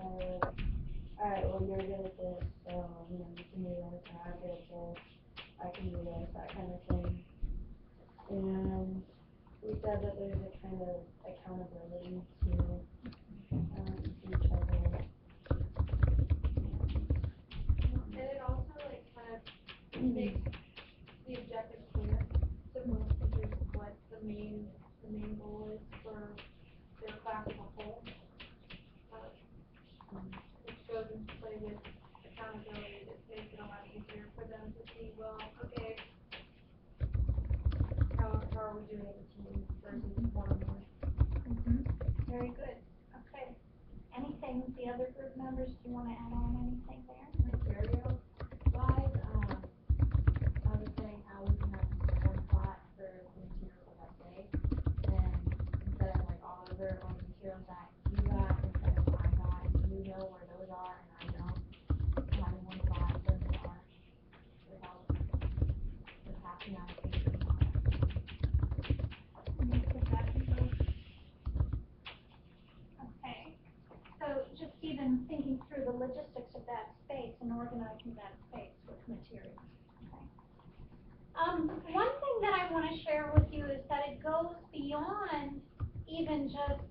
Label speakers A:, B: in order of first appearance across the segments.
A: alright, well, you're good at this, so, you know, you can do this, and I'm good at this, I can do this, that kind of thing. And we said that there's a kind of accountability to each other.
B: And it also like kind of makes the objective clear to most teachers what the main goal is for their class as a whole. It shows in play with accountability. It makes it a lot easier for them to see, well, okay, how are we doing as a team versus one-on-one.
C: Very good. Okay. Anything, the other group members, do you want to add on anything there?
D: Material wise, I was saying how we can have one spot for the materials of that day, and instead of like all over all the materials that you got instead of what I got, you know where those are and I don't. Having one spot for the art would help with passing out things and all that.
C: Okay. So just even thinking through the logistics of that space and organizing that space with materials. Okay. One thing that I want to share with you is that it goes beyond even just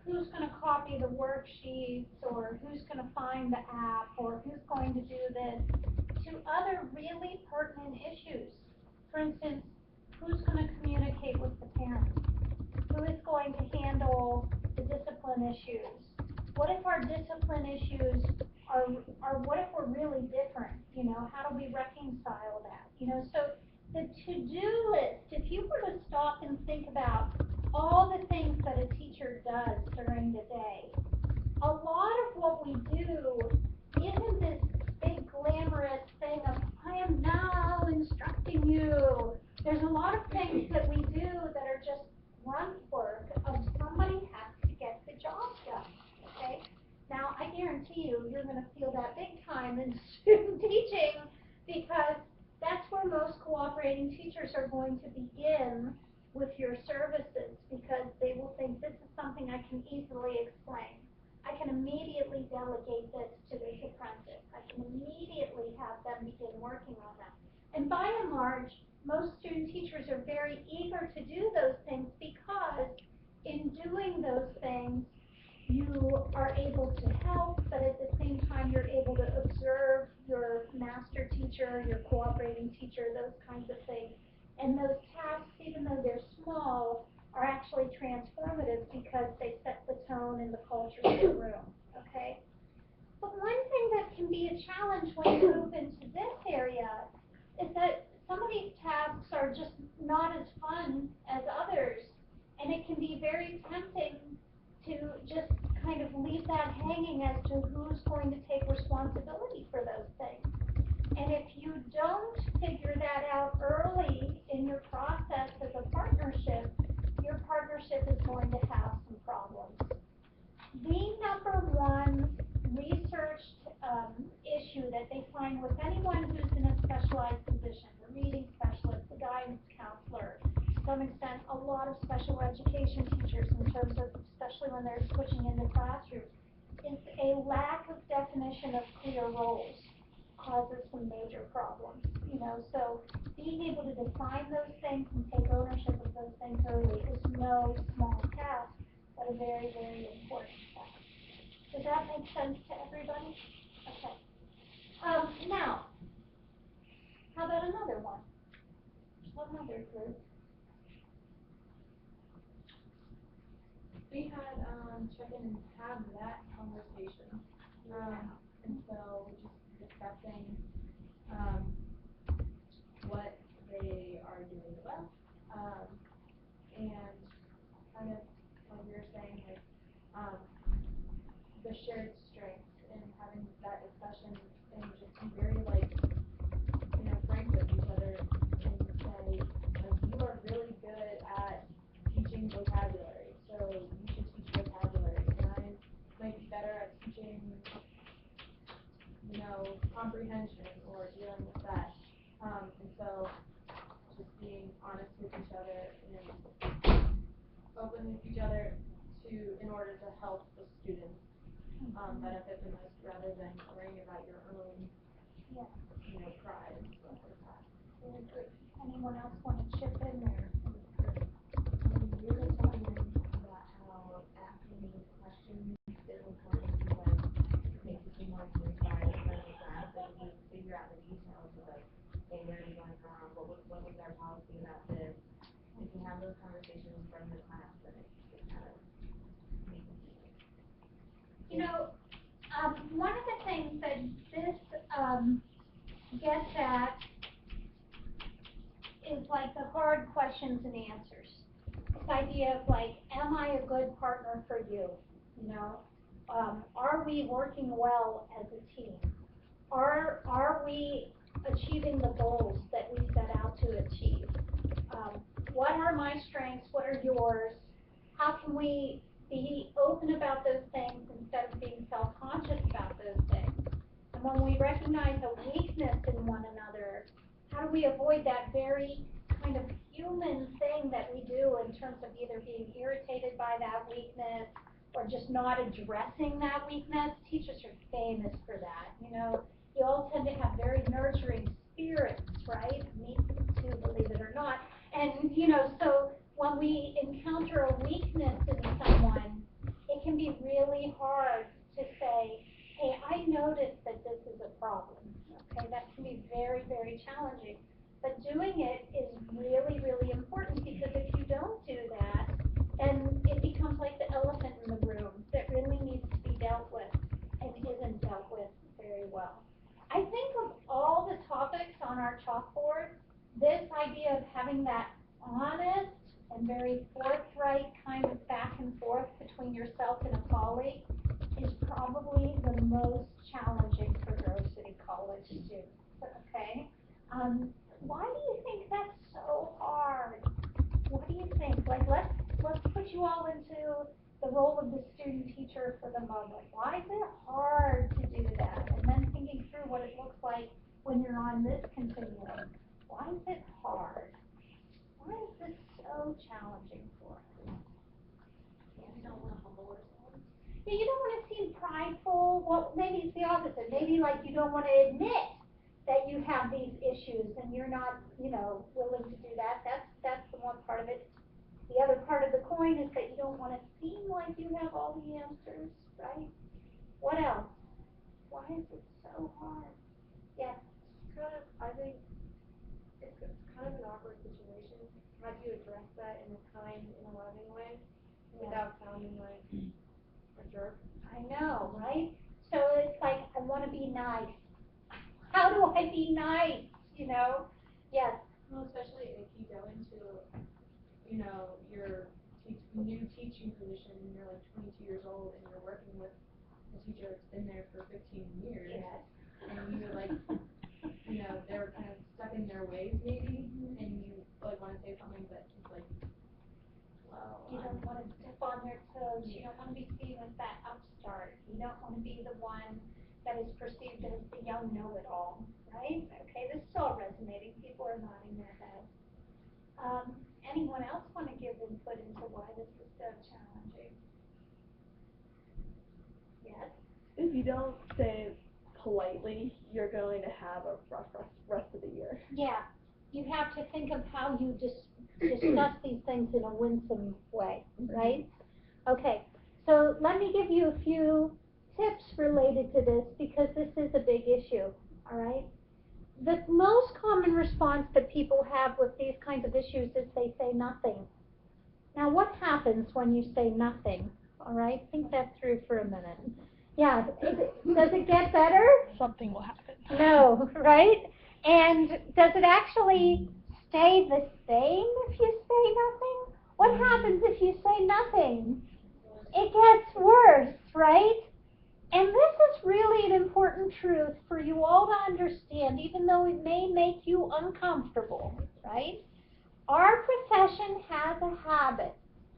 C: who's going to copy the worksheets or who's going to find the app or who's going to do this to other really pertinent issues. For instance, who's going to communicate with the parents? Who is going to handle the discipline issues? What if our discipline issues are what if we're really different? You know, how do we reconcile that? You know, so the to-do list, if you were to stop and think about all the things that a teacher does during the day, a lot of what we do isn't this big glamorous thing of, I am now instructing you. There's a lot of things that we do that are just grunt work of somebody has to get the job done, okay? Now, I guarantee you're going to feel that big time in student teaching because that's where most cooperating teachers are going to begin with your services because they will think this is something I can easily explain. I can immediately delegate this to this apprentice. I can immediately have them begin working on that. And by and large, most student teachers are very eager to do those things because in doing those things, you are able to help, but at the same time, you're able to observe your master teacher, your cooperating teacher, those kinds of things. And those tasks, even though they're small, are actually transformative because they set the tone and the culture of the room, okay? But one thing that can be a challenge when you move into this area is that some of these tasks are just not as fun as others, and it can be very tempting to just kind of leave that hanging as to who's going to take responsibility for those things. And if you don't figure that out early in your process as a partnership, your partnership is going to have some problems. The number one researched issue that they find with anyone who's in a specialized position, the reading specialist, the guidance counselor, to some extent a lot of special education teachers in terms of, especially when they're switching into classrooms, is a lack of definition of clear roles causes some major problems, you know, so being able to define those things and take ownership of those things early is no small task, but a very, very important task. Does that make sense to everybody? Okay. Now, how about another one? Another group.
D: We had check-in and have that conversation, and so just discussing what they are doing well, and kind of like you were saying, like the shared strengths and having that discussion and just be very like frank with each other and say like you are really good at teaching vocabulary, so you should teach vocabulary, and I might be better at teaching comprehension or dealing with that, and so just being honest with each other and open with each other in order to help the students benefit the most rather than worrying about your own,
C: Yeah.
D: pride and stuff like that.
C: I agree. Anyone else want to chip in there?
D: You were talking about how asking these questions is important because it makes you seem like you're trying to learn the class, but if you figure out the details of like, hey, where are you going wrong? What was our policy about this? If you have those conversations from the class, then it kind of makes it easier.
C: One of the things that this gets at is like the hard questions and answers. This idea of like, am I a good partner for you? Are we working well as a team? Are we achieving the goals that we set out to achieve? What are my strengths? What are yours? How can we be open about those things instead of being self-conscious about those things? And when we recognize a weakness in one another, how do we avoid that very kind of human thing that we do in terms of either being irritated by that weakness or just not addressing that weakness? Teachers are famous for that. You all tend to have very nurturing spirits, right? Me too, believe it or not. And, so when we encounter a weakness in someone, it can be really hard to say, hey, I noticed that this is a problem. Okay, that can be very, very challenging. But doing it is really, really important because if you don't do that, then it becomes like the elephant in the room that really needs to be dealt with and isn't dealt with very well. I think of all the topics on our chalkboard, this idea of having that honest and very forthright kind of back and forth between yourself and a colleague is probably the most challenging for Grove City College students. Okay? Why do you think that's so hard? What do you think? Like, let's put you all into the role of the student teacher for the moment. Why is it hard to do that? And then thinking through what it looks like when you're on this continuum. Why is it hard? Why is this so challenging for us?
D: We don't want to humble ourselves.
C: Yeah, you don't want to seem prideful. Well, maybe it's the opposite. Maybe like you don't want to admit that you have these issues and you're not, willing to do that. That's the one part of it. The other part of the coin is that you don't want to seem like you have all the answers, right? What else? Why is it so hard? Yeah.
B: I think it's kind of an awkward situation. How do you address that in a kind and a loving way without sounding like a jerk?
C: I know, right? So it's like, I want to be nice. How do I be nice? Yes.
D: Well, especially if you go into, your new teaching position and you're like 22 years old and you're working with a teacher that's been there for 15 years.
C: Yes.
D: And you're like, they're kind of stuck in their ways maybe, and you like want to say something, but it's like, well,
C: You don't want to step on their toes. You don't want to be seen as that upstart. You don't want to be the one that is perceived as the young know-it-all, right? Okay, this is all resonating. People are nodding their heads. Anyone else want to give input into why this is so challenging? Yes?
E: If you don't say it politely, you're going to have a rough rest of the year.
C: Yeah. You have to think of how you discuss these things in a winsome way, right? Okay, so let me give you a few tips related to this because this is a big issue, all right? The most common response that people have with these kinds of issues is they say nothing. Now, what happens when you say nothing? All right, think that through for a minute. Yeah, does it get better?
E: Something will happen.
C: No, right? And does it actually stay the same if you say nothing? What happens if you say nothing? It gets worse, right? And this is really an important truth for you all to understand, even though it may make you uncomfortable, right? Our profession has a habit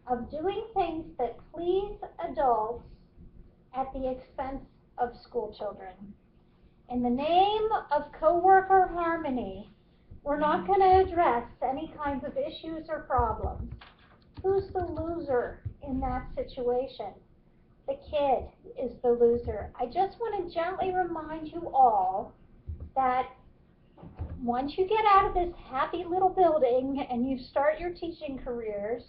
C: of doing things that please adults at the expense of school children. In the name of coworker harmony, we're not going to address any kinds of issues or problems. Who's the loser in that situation? the kid is the loser. I just want to gently remind you all that once you get out of this happy little building and you start your teaching careers,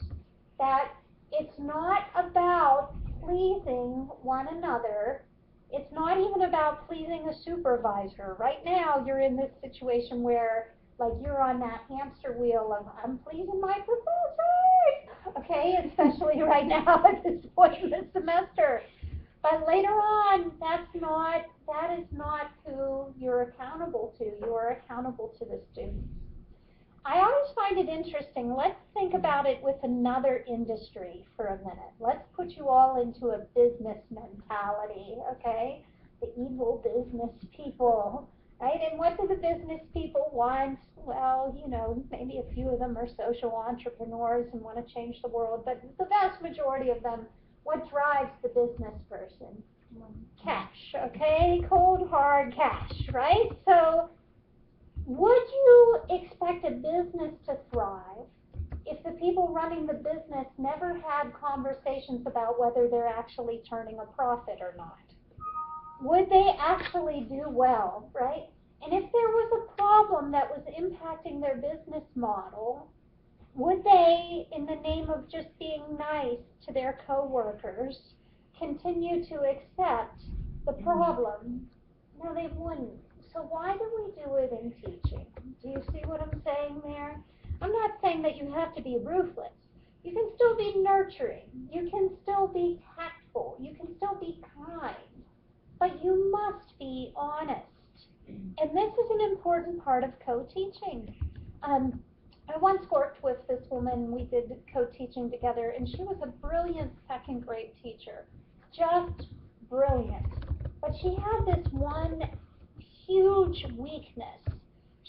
C: that it's not about pleasing one another. It's not even about pleasing a supervisor. Right now, you're in this situation where, like, you're on that hamster wheel of, I'm pleasing my professors, okay, especially right now at this point in the semester. But later on, that is not who you're accountable to. You are accountable to the students. I always find it interesting. Let's think about it with another industry for a minute. Let's put you all into a business mentality, okay? The evil business people, right? And what do the business people want? Well, you know, maybe a few of them are social entrepreneurs and want to change the world, but the vast majority of them, what drives the business person? Cash, okay? Cold, hard cash, right? So would you expect a business to thrive if the people running the business never had conversations about whether they're actually turning a profit or not? Would they actually do well, right? And if there was a problem that was impacting their business model, would they, in the name of just being nice to their coworkers, continue to accept the problem? No, they wouldn't. So why do we do it in teaching? Do you see what I'm saying there? I'm not saying that you have to be ruthless. You can still be nurturing. You can still be tactful. You can still be kind. But you must be honest. And this is an important part of co-teaching. I once worked with this woman, we did co-teaching together, and she was a brilliant second grade teacher. Just brilliant. But she had this one huge weakness.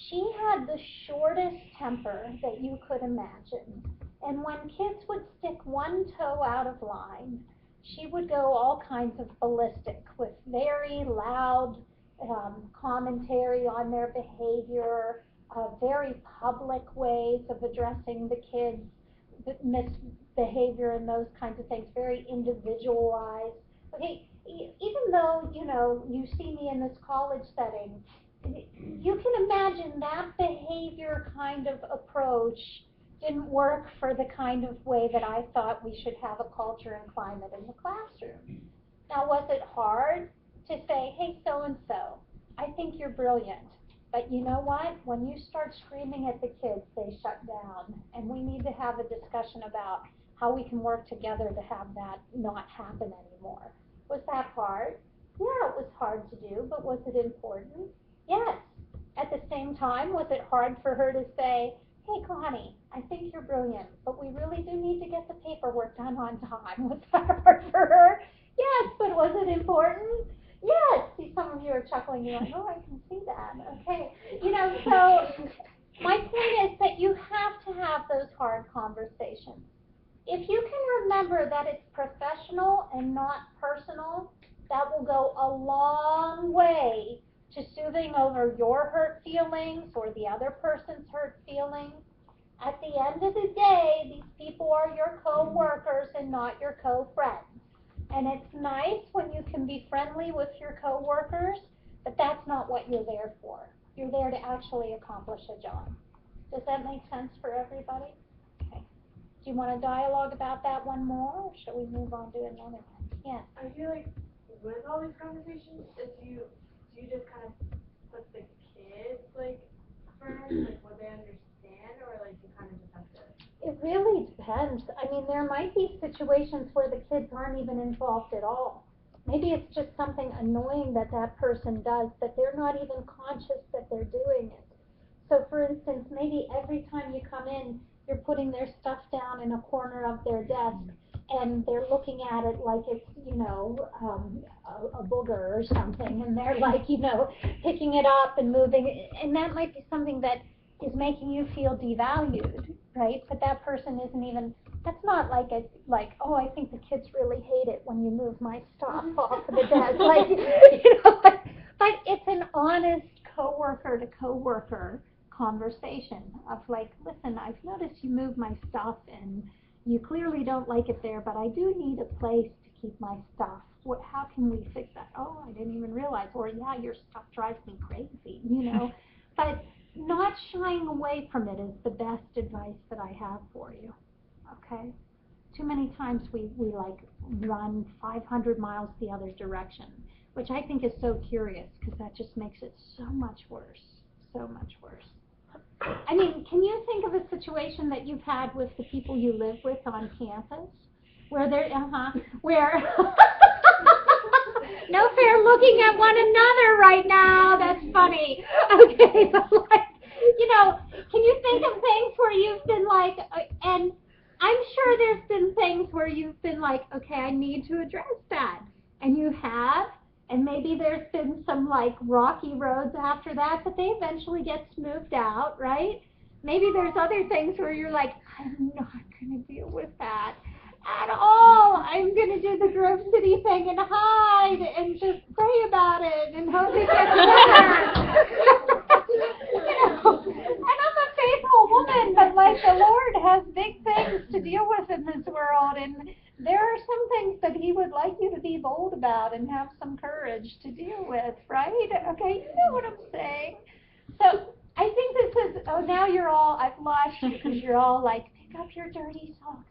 C: She had the shortest temper that you could imagine. And when kids would stick one toe out of line, she would go all kinds of ballistic with very loud commentary on their behavior, very public ways of addressing the kids' misbehavior and those kinds of things, very individualized. Okay, even though, you know, you see me in this college setting, you can imagine that behavior kind of approach didn't work for the kind of way that I thought we should have a culture and climate in the classroom. Now, was it hard to say, hey, so-and-so, I think you're brilliant, but you know what? When you start screaming at the kids, they shut down, and we need to have a discussion about how we can work together to have that not happen anymore. Was that hard? Yeah, it was hard to do, but was it important? Yes. At the same time, was it hard for her to say, hey, Connie, I think you're brilliant, but we really do need to get the paperwork done on time. Was that hard for her? Yes, but was it important? Yes. See, some of you are chuckling. You're like, oh, I can see that. Okay. You know, so my point is that you have to have those hard conversations. If you can remember that it's professional and not personal, that will go a long way to soothing over your hurt feelings or the other person's hurt feelings. At the end of the day, these people are your co-workers and not your co-friends. And it's nice when you can be friendly with your co-workers, but that's not what you're there for. You're there to actually accomplish a job. Does that make sense for everybody? Okay. Do you want to dialogue about that one more, or shall we move on to another one? Yes.
B: I feel like with all these conversations, do you just kind of put the kids like first, like what they understand, or like you kind of just have to?
C: It really depends. I mean, there might be situations where the kids aren't even involved at all. Maybe it's just something annoying that that person does, that they're not even conscious that they're doing it. So, for instance, maybe every time you come in, you're putting their stuff down in a corner of their desk, and they're looking at it like it's, you know, a booger or something, and they're like, you know, picking it up and moving it, and that might be something that is making you feel devalued, right? But that person isn't even, that's not like a, like, oh, I think the kids really hate it when you move my stuff off of the desk, like, you know, but it's an honest coworker to coworker conversation of like, listen, I've noticed you move my stuff and you clearly don't like it there, but I do need a place to keep my stuff. How can we fix that? Oh, I didn't even realize. Or, yeah, your stuff drives me crazy, But not shying away from it is the best advice that I have for you, okay? Too many times we like run 500 miles the other direction, which I think is so curious because that just makes it so much worse, so much worse. I mean, can you think of a situation that you've had with the people you live with on campus where they're, where, no fair looking at one another right now, that's funny. Okay, but like, can you think of things where you've been like, and I'm sure there's been things where you've been like, okay, I need to address that, and you have, and maybe there's been some like rocky roads after that, but they eventually get smoothed out, right? Maybe there's other things where you're like, I'm not going to deal with that at all. I'm going to do the Grove City thing and hide and just pray about it and hope it gets better. And I'm a faithful woman, but like the Lord has big things to deal with in this world, and there are some things that He would like you to be bold about and have some courage to deal with, right? Okay, you know what I'm saying. So I think this is, now you're all, I've lost you because you're all like, pick up your dirty socks.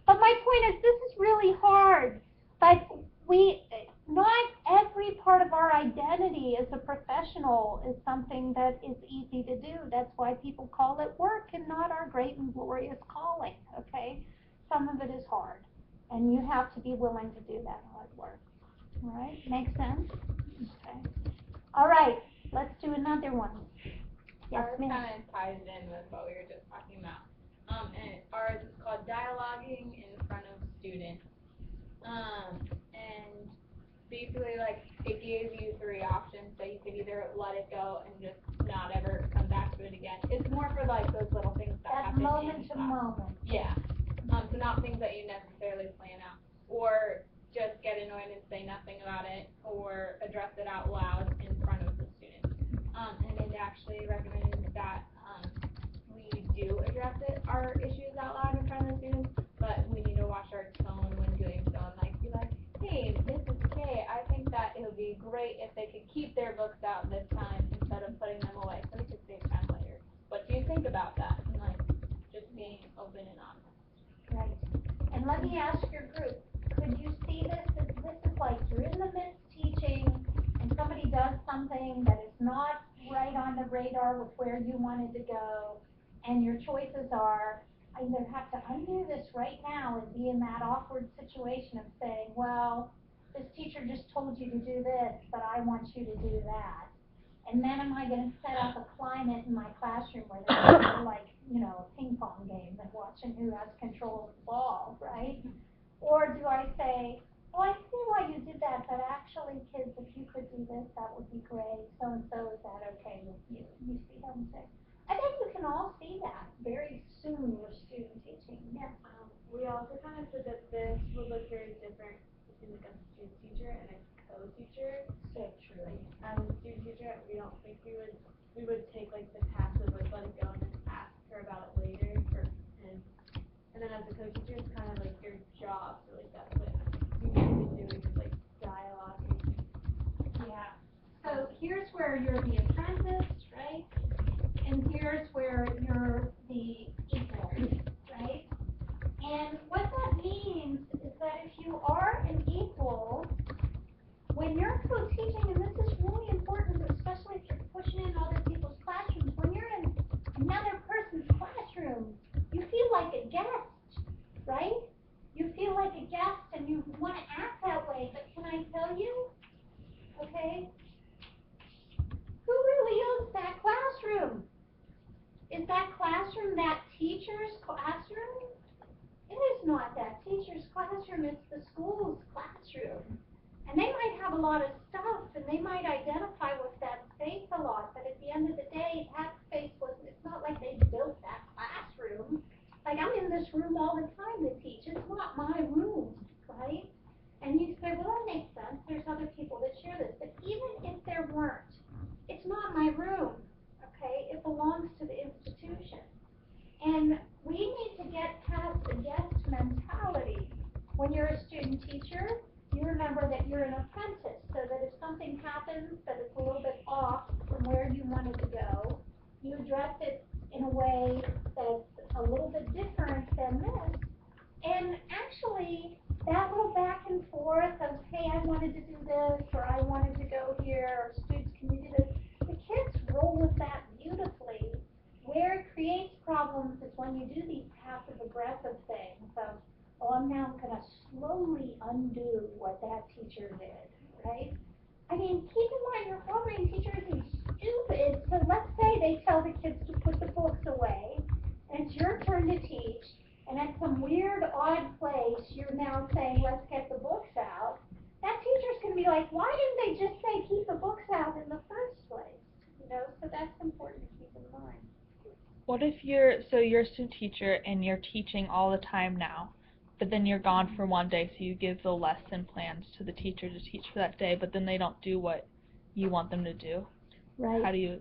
C: But my point is, this is really hard. But not every part of our identity as a professional is something that is easy to do. That's why people call it work and not our great and glorious calling, okay? Some of it is hard, and you have to be willing to do that hard work. All right? Make sense? Okay. All right, let's do another one. Yes,
B: ma'am. Ours kind of ties in with what we were just talking about. And ours is called dialoguing in front of students. And basically, like, it gave you 3 options, so you could either let it go and just not ever come back to it again. It's more for, like, those little things that happen
C: moment to moment.
B: Yeah. So not things that you necessarily plan out. Or just get annoyed and say nothing about it, or address it out loud in front of the students. And it actually recommended that we do address our issues out loud in front of the students, but we need to watch our tone when doing so, and like be like, hey, Mrs. K, I think that it would be great if they could keep their books out this time instead of putting them away, so we could save time later. What do you think about that? And like, just being open and honest.
C: Right. And let me ask your group, could you see this? This is like you're in the midst teaching, and somebody does something that is not right on the radar with where you wanted to go, and your choices are, I either have to undo this right now and be in that awkward situation of saying, well, this teacher just told you to do this, but I want you to do that. And then am I going to set up a climate in my classroom where they're like, a ping pong game and watching who has control of the ball, right? Or do I say, well, I see why you did that, but actually, kids, if you could do this, that would be great. So-and-so, is that okay with you? You see what I'm saying? I think you can all see that very soon with student teaching. Yeah.
E: We also kind of said that this would look very different between like a student teacher and a co-teacher.
C: So true.
E: Like, as a student teacher, we don't think we would take like the passive, like let it go and then ask her about it later for him. And then as a co-teacher, it's kind of like your job, so like that's what you need to be doing, is like dialoguing.
C: Yeah. So here's where you're the apprentice, right? And here's where you're the equal, right? And what that means is that if you are an equal, when you're co-teaching, and this is really important, especially if you're pushing in other people's classrooms, when you're in another person's classroom, you feel like a guest, right? You feel like a guest and you want to act that way, but can I tell you, okay, who really owns that classroom? Is that classroom that teacher's classroom? It is not that teacher's classroom, it's the school's classroom. And they might have a lot of stuff, and they might identify with that space a lot, but at the end of the day, that space it's not like they built that classroom. Like, I'm in this room all the time to teach. It's not my room, right? And you say, well, that makes sense. There's other people that share this. But even if there weren't, it's not my room, okay? It belongs to the institution. And we need to get past the guest mentality forth of, hey, I wanted to do this, or I wanted to go here, or students, can you do this? The kids roll with that beautifully. Where it creates problems is when you do these passive aggressive things of, oh, I'm now going to slowly undo what that teacher did, right? I mean, keep in mind your program teacher isn't stupid, so let's say they tell the kids to put the books away, and it's your turn to teach, and at some weird, odd place, you're now saying, let's get the books out. That teacher's going to be like, why didn't they just say keep the books out in the first place? You know, so that's important to keep in mind.
F: What if you're a student teacher and you're teaching all the time now, but then you're gone for one day, so you give the lesson plans to the teacher to teach for that day, but then they don't do what you want them to do?
C: Right.
F: How do you?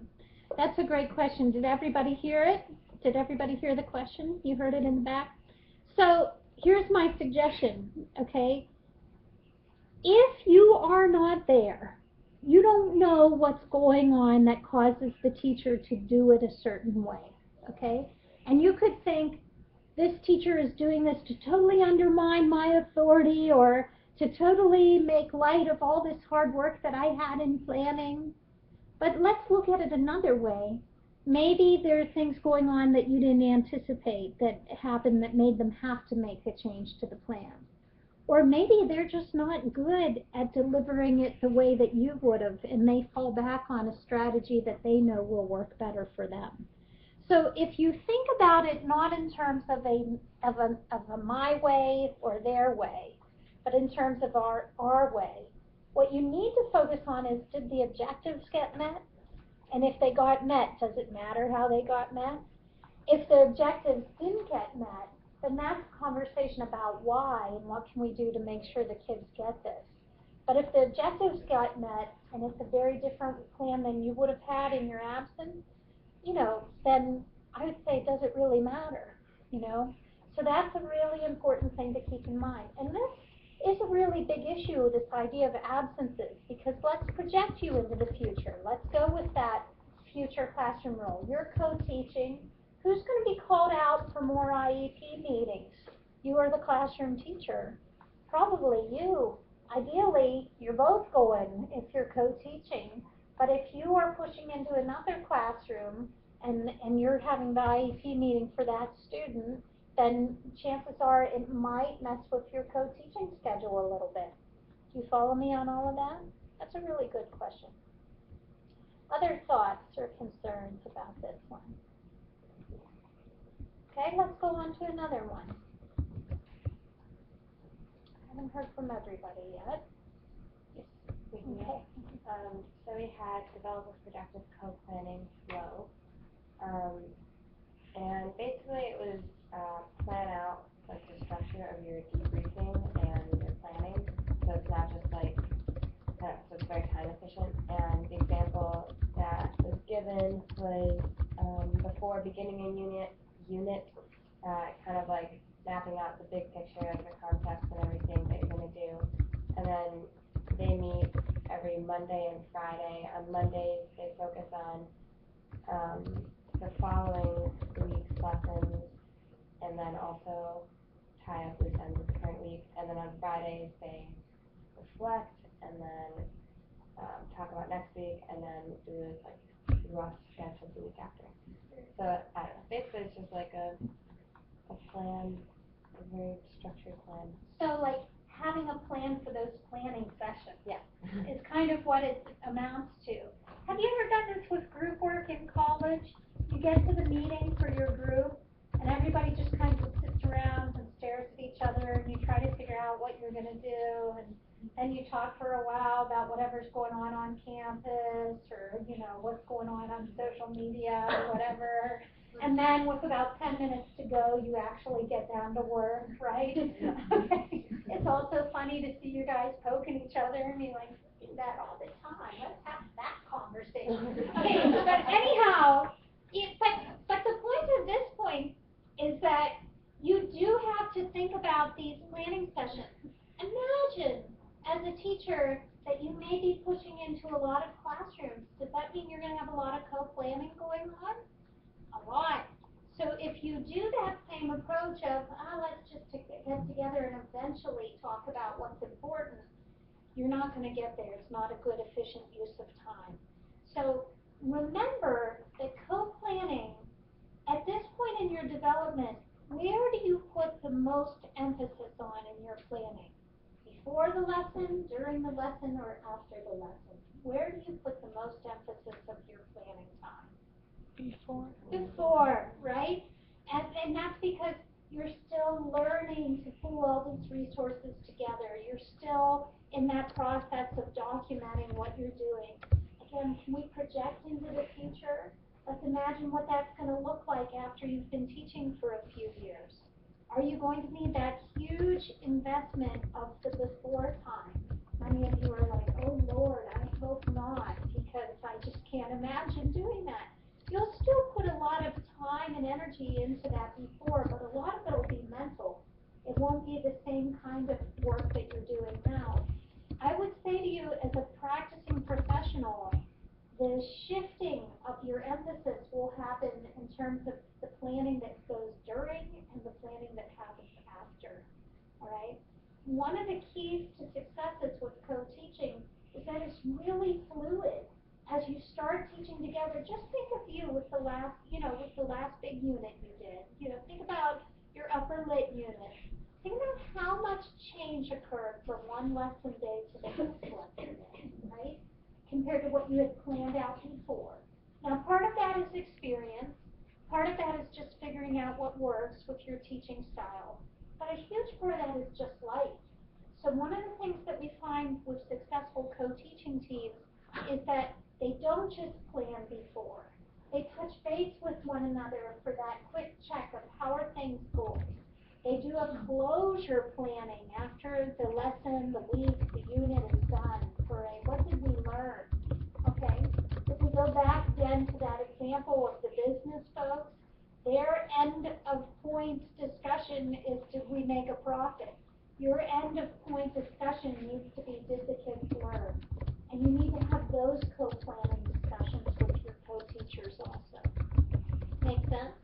C: That's a great question. Did everybody hear it? Did everybody hear the question? You heard it in the back? So here's my suggestion, okay? If you are not there, you don't know what's going on that causes the teacher to do it a certain way, okay? And you could think, this teacher is doing this to totally undermine my authority or to totally make light of all this hard work that I had in planning. But let's look at it another way. Maybe there are things going on that you didn't anticipate that happened that made them have to make a change to the plan. Or maybe they're just not good at delivering it the way that you would have, and they fall back on a strategy that they know will work better for them. So if you think about it not in terms of a my way or their way, but in terms of our way, what you need to focus on is, did the objectives get met? And if they got met, does it matter how they got met? If the objectives didn't get met, then that's a conversation about why and what can we do to make sure the kids get this. But if the objectives got met and it's a very different plan than you would have had in your absence, you know, then I would say, does it really matter? You know? So that's a really important thing to keep in mind. And this is a really big issue, this idea of absences, because let's project you into the future. Let's go with that future classroom role. You're co-teaching. Who's going to be called out for more IEP meetings? You are the classroom teacher. Probably you. Ideally, you're both going if you're co-teaching. But if you are pushing into another classroom and you're having the IEP meeting for that student, then chances are it might mess with your co-teaching schedule a little bit. Do you follow me on all of that? That's a really good question. Other thoughts or concerns about this one? Okay, let's go on to another one. I haven't heard from everybody yet.
A: Yes, we can.
C: Okay.
A: So we had develop a productive co-planning flow. And basically it was plan out like the structure of your debriefing and your planning. So it's not just like, so it's very time efficient. And the example that was given was before beginning a unit, kind of like mapping out the big picture of the concepts and everything that you're going to do. And then they meet every Monday and Friday. On Mondays, they focus on the following week's lessons, and then also tie up loose ends with the current week. And then on Fridays, they reflect, and then talk about next week, and then do this like rough sketch of the week after. So I don't know. Basically, it's just like a plan, a very structured plan.
C: So like having a plan for those planning sessions.
A: Yeah.
C: Is kind of what it amounts to. Have you ever done this with group work in college? You get to the meeting for your group, and everybody just kind of sits around and stares at each other, and you try to figure out what you're going to do, and you talk for a while about whatever's going on campus, or, you know, what's going on social media, or whatever. And then with about 10 minutes to go, you actually get down to work, right? Okay. It's also funny to see you guys poking each other and be like, do that all the time. Let's have that conversation. Okay, but anyhow, but the point of this point is that you do have to think about these planning sessions. Imagine, as a teacher, that you may be pushing into a lot of classrooms. Does that mean you're going to have a lot of co-planning going on? A lot. So if you do that same approach of, let's just get together and eventually talk about what's important, you're not going to get there. It's not a good, efficient use of time. So remember that co-planning, at this point in your development, where do you put the most emphasis on in your planning? Before the lesson, during the lesson, or after the lesson? Where do you put the most emphasis of your planning time? Before, right? And that's because you're still learning to pull all these resources together. You're still in that process of documenting what you're doing. Again, can we project into the future? Let's imagine what that's going to look like after you've been teaching for a few years. Are you going to need that huge investment of the before time? Many of you are like, oh Lord, I hope not, because I just can't imagine doing that. You'll still put a lot of time and energy into that before, but a lot of it will be mental. It won't be the same kind of work that you're doing now. I would say to you, as a practicing professional, the shifting of your emphasis will happen in terms of the planning that goes during and the planning that happens after. All right? One of the keys to successes with co-teaching is that it's really fluid. As you start teaching together, just think of you with the last, with the last big unit you did. Think about your upper lit unit. Think about how much change occurred from one lesson day to the next lesson day, right? Compared to what you had planned out before. Now, part of that is experience. Part of that is just figuring out what works with your teaching style. But a huge part of that is just life. So one of the things that we find with successful co-teaching teams is that they don't just plan before. They touch base with one another for that quick check of how are things going. They do a closure planning after the lesson, the week, the unit is done for what did we learn? Okay, if we go back then to that example of the business folks, their end of point discussion is did we make a profit? Your end of point discussion needs to be did the kids learn? And you need to have those co-planning discussions with your co-teachers also. Make sense?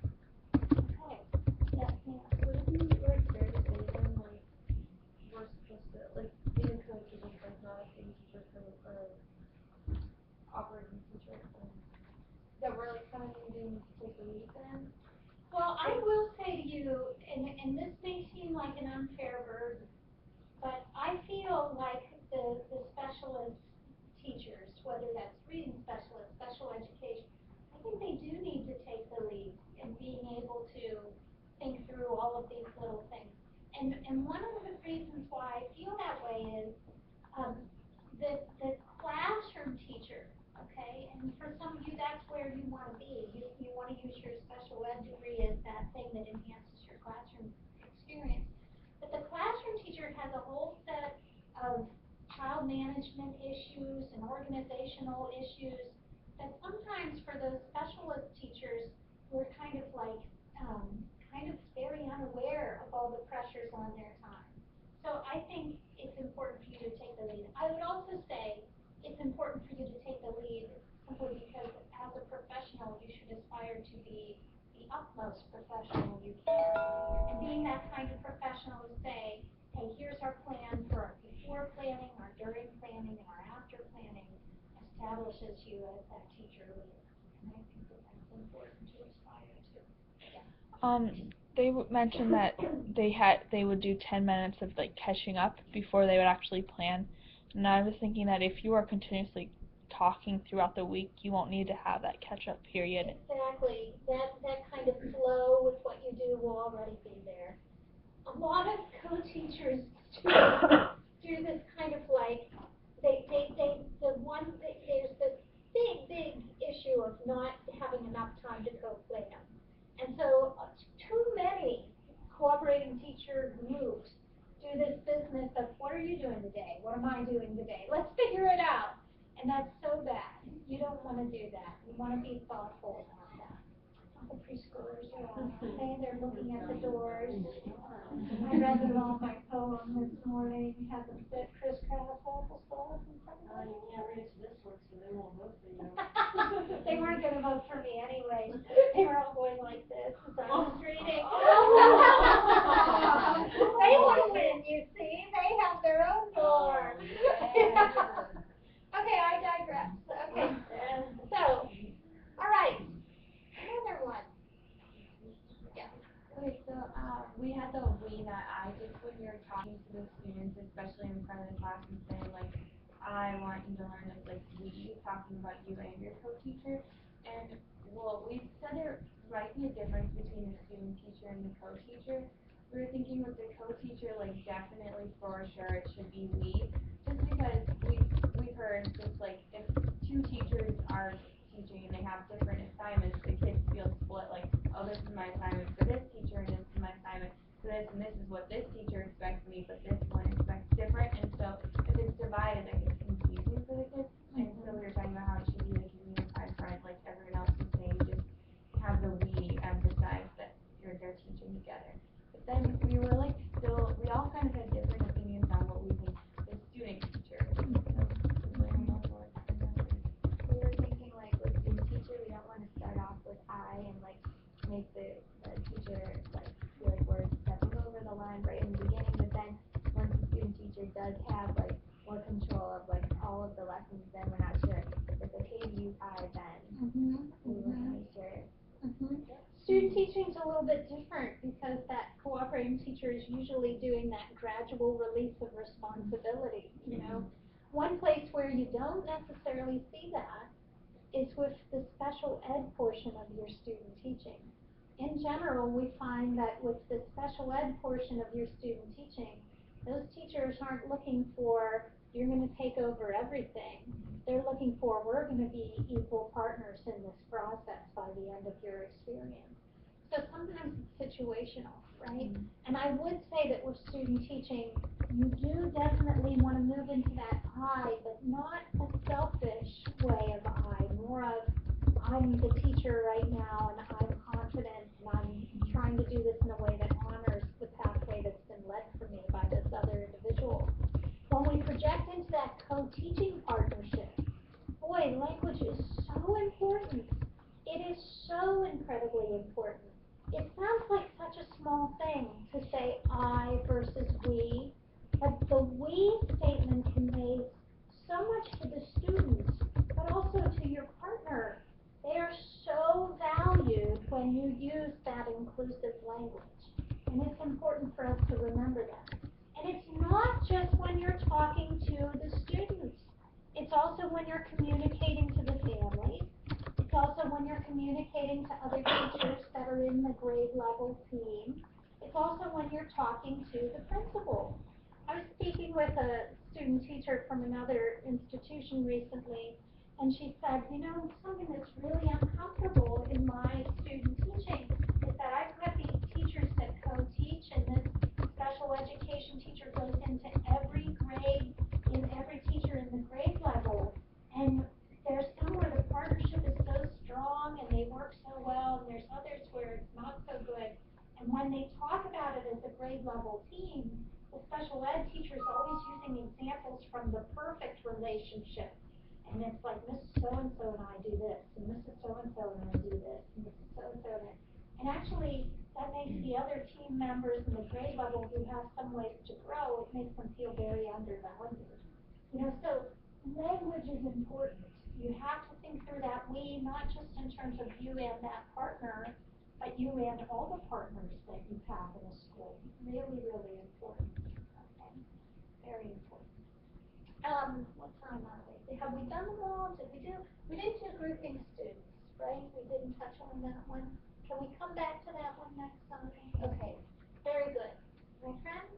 C: Okay. Yes, ma'am.
E: Would it be fair to say then we're supposed to being a coach is not a being teacher or operating teacher that we're kind of needing to take the lead then?
C: Well, I will say to you, and this may seem like an unfair burden, but I feel like the specialist teachers, whether that's reading specialists, special education, I think they do need to take the lead in being able to think through all of these little things. And one of the reasons why I feel that way is the classroom teacher, okay, and for some of you that's where you want to be. You want to use your special ed degree as that thing that enhances your classroom experience. But the classroom teacher has a whole set of child management issues and organizational issues that sometimes for those specialist teachers who are kind of very unaware of all the pressures on their time. So I think it's important for you to take the lead. I would also say it's important for you to take the lead simply because as a professional you should aspire to be the utmost professional you can. And being that kind of professional to say, hey, here's our plan for our before planning, our during planning, and our after planning establishes you as that teacher leader. And I think that that's important to aspire to. Yeah.
F: They mentioned that they would do 10 minutes of catching up before they would actually plan. And I was thinking that if you are continuously talking throughout the week, you won't need to have that catch-up period.
C: Exactly. That kind of flow with what you do will already be there. A lot of co-teachers do this kind of there's this big issue of not having enough time to co-plan. And so too many cooperating teacher groups do this business of what are you doing today? What am I doing today? Let's figure it out. And that's so bad. You don't want to do that. You want to be thoughtful about that. The preschoolers are out. Okay, they're looking at the doors. I read them all my poem this morning. Had them sit crisscross applesauce in front of me.
A: You can't reach this one, so they won't vote for you.
C: They weren't going to vote for me anyway. They were all going like this as I was reading. They want to win, you see. They have their own door.
B: class and saying like, I want you to learn as like we, talking about you and your co-teacher. And well, we said there might be a difference between the student teacher and the co-teacher. We were thinking with the co-teacher, like definitely for sure it should be we, just because we've heard just like if two teachers are teaching and they have different assignments, the kids feel split like, oh, this is my assignment for this teacher and this is my assignment for this and this is what this teacher expects me, but this one expects different. And so if it's divided, like it's confusing for the kids. And so we were talking about how it should be like a unified front, like everyone else was saying, just have the we emphasize that they're teaching together. But then we were like still, we all kind of had different opinions on what we think the student teacher is. So,
D: We were thinking like with student teacher, we don't wanna start off with I and like make the teacher like feel like we're stepping over the line right in the beginning, but then once the student teacher does have like more control of like all of the lessons, then we're not sure if it's okay to use I then. We weren't really sure.
C: Student teaching's a little bit different because that cooperating teacher is usually doing that gradual release of responsibility, you know. One place where you don't necessarily see that is with the special ed portion of your student teaching. In general, we find that with the special ed portion of your student teaching, those teachers aren't looking for, you're going to take over everything. They're looking for, we're going to be equal partners in this process by the end of your experience. So sometimes it's situational, right? And I would say that with student teaching, you do definitely want to move into that I, but not a selfish way of I, more of I'm the teacher right now and I'm confident and I'm trying to do this in a way that honors the pathway that's been led for me by this other individual. When we project into that co-teaching partnership, boy, language is so important. It is so incredibly important. It sounds like such a small thing to say I versus we, but the we statement conveys so much to the students, but also to your partner. They are so valued when you use that inclusive language. And it's important for us to remember that. And it's not just when you're talking to the students. It's also when you're communicating to the families. It's also when you're communicating to other teachers that are in the grade level team. It's also when you're talking to the principal. I was speaking with a student teacher from another institution recently, and she said, you know, something that's really uncomfortable in my student teaching is that I've got these teachers that co-teach, and this special education teacher goes into every grade, in every teacher in the grade level, and there's some where the partnership is so strong and they work so well, and there's others where it's not so good. And when they talk about it as a grade level team, the special ed teacher is always using examples from the perfect relationship. And it's like Mrs. So-and-so and I do this, and Mrs. So-and-so and I do this, and Mrs. So-and-so and I. And actually, that makes the other team members in the grade level who have some ways to grow, it makes them feel very undervalued. You know, so language is important. You have to think through that we, not just in terms of you and that partner, but you and all the partners that you have in a school. Really, really important. Okay, very important. What time are we? Have we done them all? Did we do? We didn't do grouping students, right? We didn't touch on that one. Can we come back to that one next time? Okay, very good. My friends,